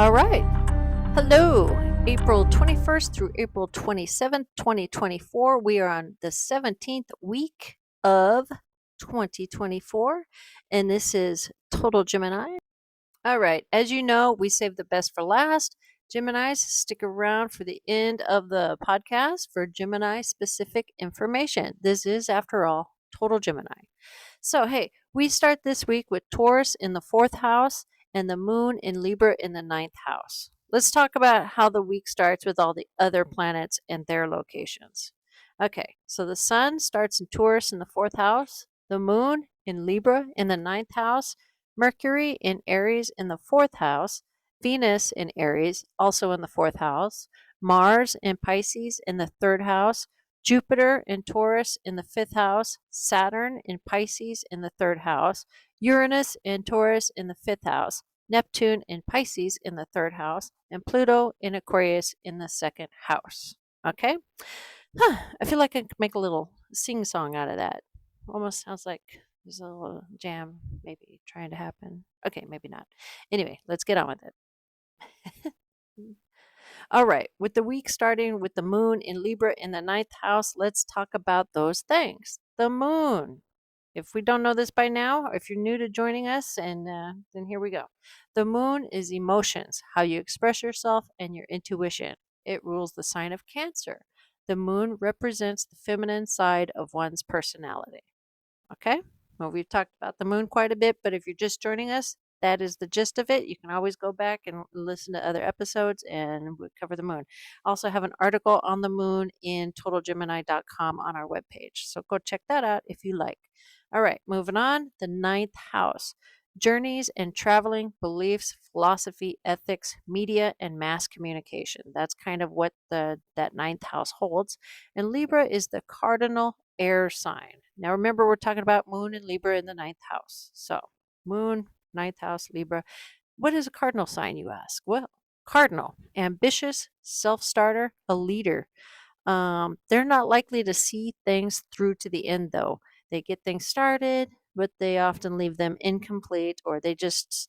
All right. Hello. April 21st through April 27th, 2024. We are on the 17th week of 2024, and this is Total Gemini. All right. As you know, we save the best for last. Geminis, stick around for the end of the podcast for Gemini specific information. This is, after all, Total Gemini. So, hey, we start this week with Taurus in the fourth house and the moon in Libra in the ninth house. Let's talk about how the week starts with all the other planets and their locations. Okay, so the sun starts in Taurus in the fourth house, the moon in Libra in the ninth house, Mercury in Aries in the fourth house, Venus in Aries also in the fourth house, Mars in Pisces in the third house, Jupiter in Taurus in the fifth house, Saturn in Pisces in the third house, Uranus in Taurus in the fifth house, Neptune in Pisces in the third house, and Pluto in Aquarius in the second house. Okay? I feel like I could make a little sing song out of that. Almost sounds like there's a little jam maybe trying to happen. Okay, maybe not. Anyway, let's get on with it. All right, with the week starting with the moon in Libra in the ninth house, let's talk about those things. The moon. If we don't know this by now, or if you're new to joining us, and then here we go. The moon is emotions, how you express yourself, and your intuition. It rules the sign of Cancer. The moon represents the feminine side of one's personality. Okay? Well, we've talked about the moon quite a bit, but if you're just joining us, that is the gist of it. You can always go back and listen to other episodes, and we cover the moon. I also have an article on the moon in totalgemini.com on our webpage. So go check that out if you like. All right, moving on. The ninth house. Journeys and traveling, beliefs, philosophy, ethics, media, and mass communication. That's kind of what that ninth house holds. And Libra is the cardinal air sign. Now remember, we're talking about moon and Libra in the ninth house. So moon, ninth house, Libra. What is a cardinal sign, you ask? Well, cardinal, ambitious, self-starter, a leader. They're not likely to see things through to the end, though. They get things started, but they often leave them incomplete, or they just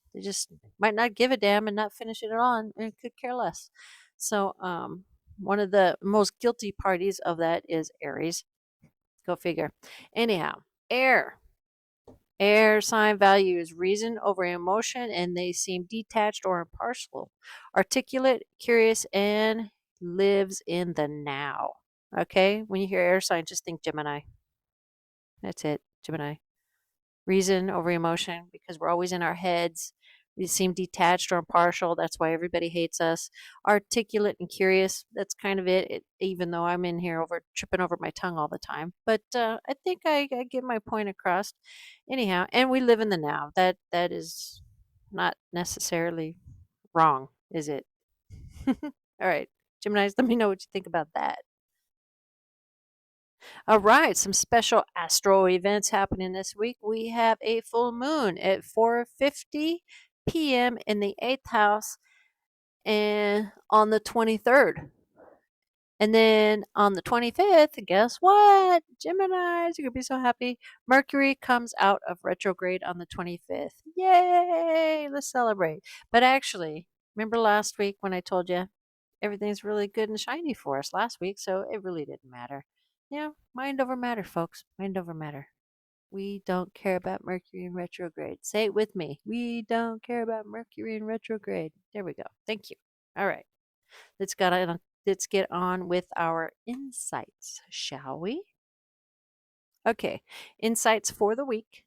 might not give a damn and not finish it on and could care less. So, one of the most guilty parties of that is Aries. Go figure. Anyhow, air. Air sign values reason over emotion, and they seem detached or impartial, articulate, curious, and lives in the now. Okay? When you hear air sign, just think Gemini. That's it, Gemini. Reason over emotion, because we're always in our heads. We seem detached or impartial. That's why everybody hates us. Articulate and curious. That's kind of it, even though I'm in here tripping over my tongue all the time. But I think I get my point across. Anyhow, and we live in the now. That is not necessarily wrong, is it? All right, Geminis, let me know what you think about that. All right, some special astro events happening this week. We have a full moon at 4:50 p.m. in the 8th house and on the 23rd. And then on the 25th, guess what? Geminis, you're going to be so happy. Mercury comes out of retrograde on the 25th. Yay! Let's celebrate. But actually, remember last week when I told you everything's really good and shiny for us last week, so it really didn't matter. Mind over matter, folks. Mind over matter. We don't care about Mercury in retrograde. Say it with me. We don't care about Mercury in retrograde. There we go. Thank you. All right. Let's get on with our insights, shall we? Okay. Insights for the week.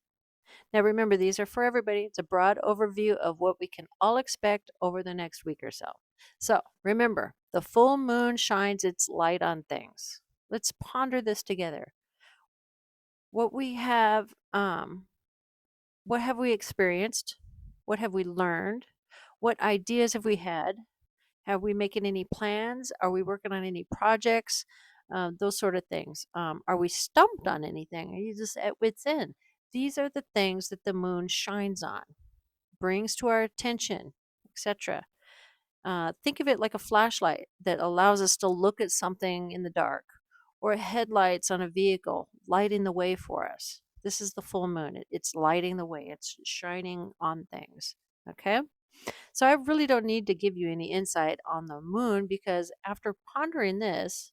Now remember, these are for everybody. It's a broad overview of what we can all expect over the next week or so. So remember, the full moon shines its light on things. Let's ponder this together. What have we experienced? What have we learned? What ideas have we had? Have we making any plans? Are we working on any projects? Those sort of things. Are we stumped on anything? Are you just at wit's end? These are the things that the moon shines on, brings to our attention, etc. Think of it like a flashlight that allows us to look at something in the dark, or headlights on a vehicle lighting the way for us. This is the full moon. It's lighting the way. It's shining on things. Okay? So I really don't need to give you any insight on the moon because after pondering this,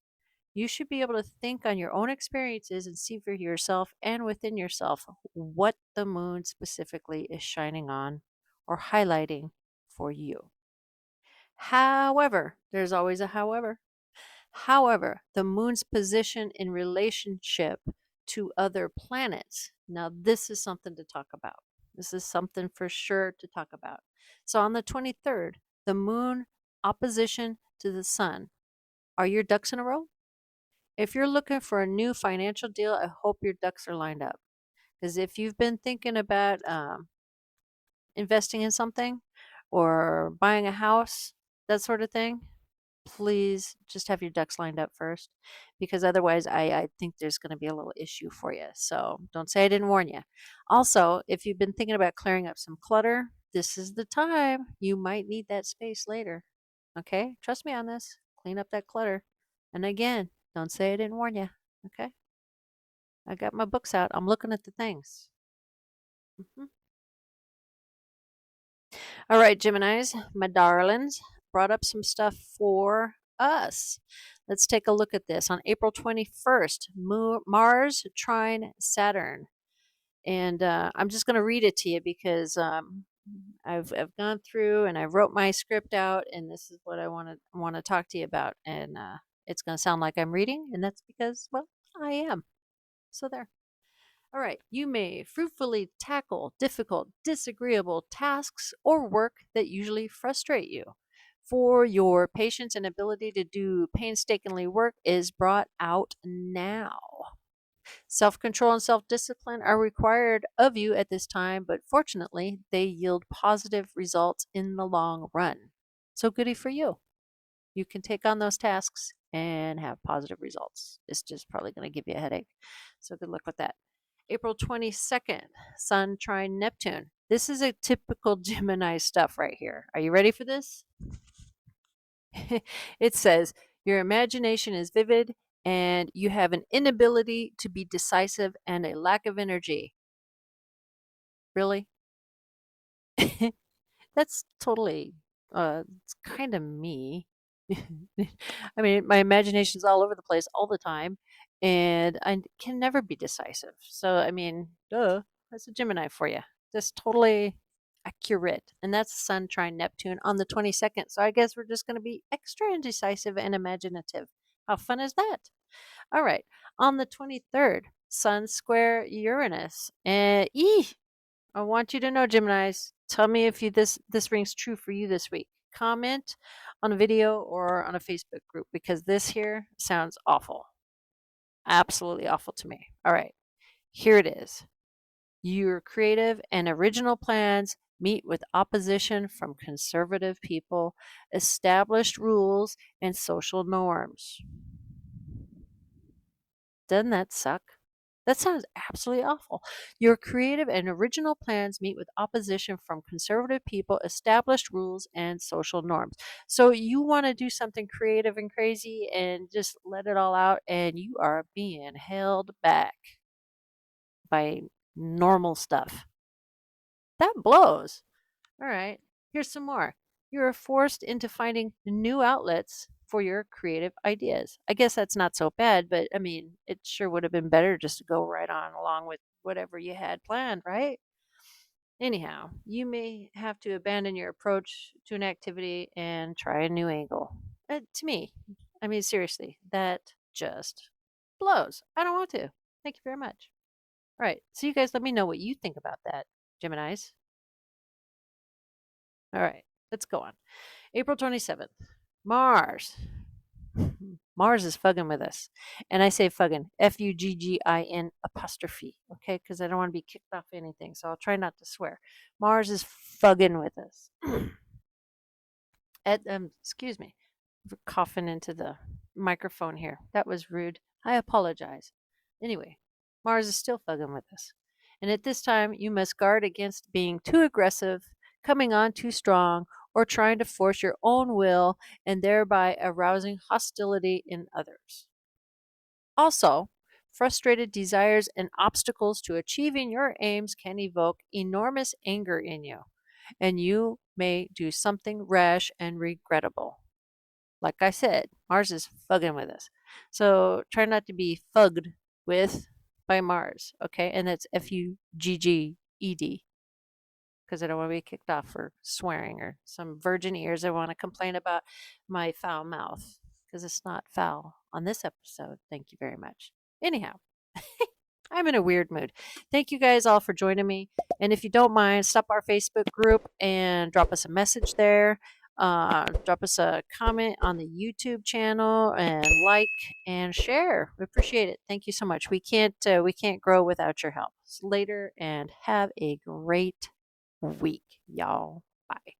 you should be able to think on your own experiences and see for yourself and within yourself what the moon specifically is shining on or highlighting for you. However, there's always a however. However, the moon's position in relationship to other planets. Now, this is something to talk about. This is something for sure to talk about. So, on the 23rd, the moon opposition to the sun. Are your ducks in a row? If you're looking for a new financial deal, I hope your ducks are lined up. Because if you've been thinking about investing in something or buying a house, that sort of thing, please just have your ducks lined up first because otherwise I think there's going to be a little issue for you. So don't say I didn't warn you. Also, if you've been thinking about clearing up some clutter, this is the time. You might need that space later. Okay? Trust me on this. Clean up that clutter. And again, don't say I didn't warn you. Okay? I got my books out. I'm looking at the things. Mhm. All right, Geminis, my darlings, brought up some stuff for us. Let's take a look at this. On April 21st, Mars trine Saturn. And I'm just going to read it to you because I've gone through and I wrote my script out, and this is what I want to talk to you about. And it's going to sound like I'm reading, and that's because, well, I am. So there. All right, you may fruitfully tackle difficult, disagreeable tasks or work that usually frustrate you. For your patience and ability to do painstakingly work is brought out now. Self control and self discipline are required of you at this time, but fortunately, they yield positive results in the long run. So, goody for you. You can take on those tasks and have positive results. It's just probably going to give you a headache. So, good luck with that. April 22nd, Sun trine Neptune. This is a typical Gemini stuff right here. Are you ready for this? It says, your imagination is vivid and you have an inability to be decisive and a lack of energy. Really? That's totally, it's kind of me. I mean, my imagination's all over the place all the time, and I can never be decisive. So, I mean, duh, that's a Gemini for you. Just totally accurate. And that's Sun trine Neptune on the 22nd. So, I guess we're just going to be extra indecisive and imaginative. How fun is that? All right. On the 23rd, Sun square Uranus. I want you to know, Geminis. Tell me if this rings true for you this week. Comment on a video or on a Facebook group because this here sounds awful. Absolutely awful to me. All right, here it is. Your creative and original plans meet with opposition from conservative people, established rules, and social norms. Doesn't that suck? That sounds absolutely awful. Your creative and original plans meet with opposition from conservative people, established rules, and social norms. So you want to do something creative and crazy and just let it all out, and you are being held back by normal stuff. That blows. All right, here's some more. You are forced into finding new outlets for your creative ideas. I guess that's not so bad, but I mean, it sure would have been better just to go right on along with whatever you had planned, right? Anyhow, you may have to abandon your approach to an activity and try a new angle. To me, I mean, seriously, that just blows. I don't want to. Thank you very much. All right, so you guys let me know what you think about that, Geminis. All right, let's go on. April 27th, Mars. Mars is fugging with us. And I say fugging, Fuggin apostrophe, okay? Because I don't want to be kicked off anything. So I'll try not to swear. Mars is fugging with us. Excuse me for coughing into the microphone here. That was rude. I apologize. Anyway, Mars is still fugging with us. And at this time, you must guard against being too aggressive, coming on too strong, or trying to force your own will and thereby arousing hostility in others. Also, frustrated desires and obstacles to achieving your aims can evoke enormous anger in you, and you may do something rash and regrettable. Like I said, Mars is fugging with us. So try not to be fugged with by Mars, okay? And that's Fugged, because I don't want to be kicked off for swearing or some virgin ears that want to complain about my foul mouth, because it's not foul on this episode. Thank you very much. Anyhow, I'm in a weird mood. Thank you guys all for joining me. And if you don't mind, stop our Facebook group and drop us a message there. Drop us a comment on the YouTube channel and like and share. We appreciate it. Thank you so much. We can't grow without your help. Later and have a great week, y'all. Bye.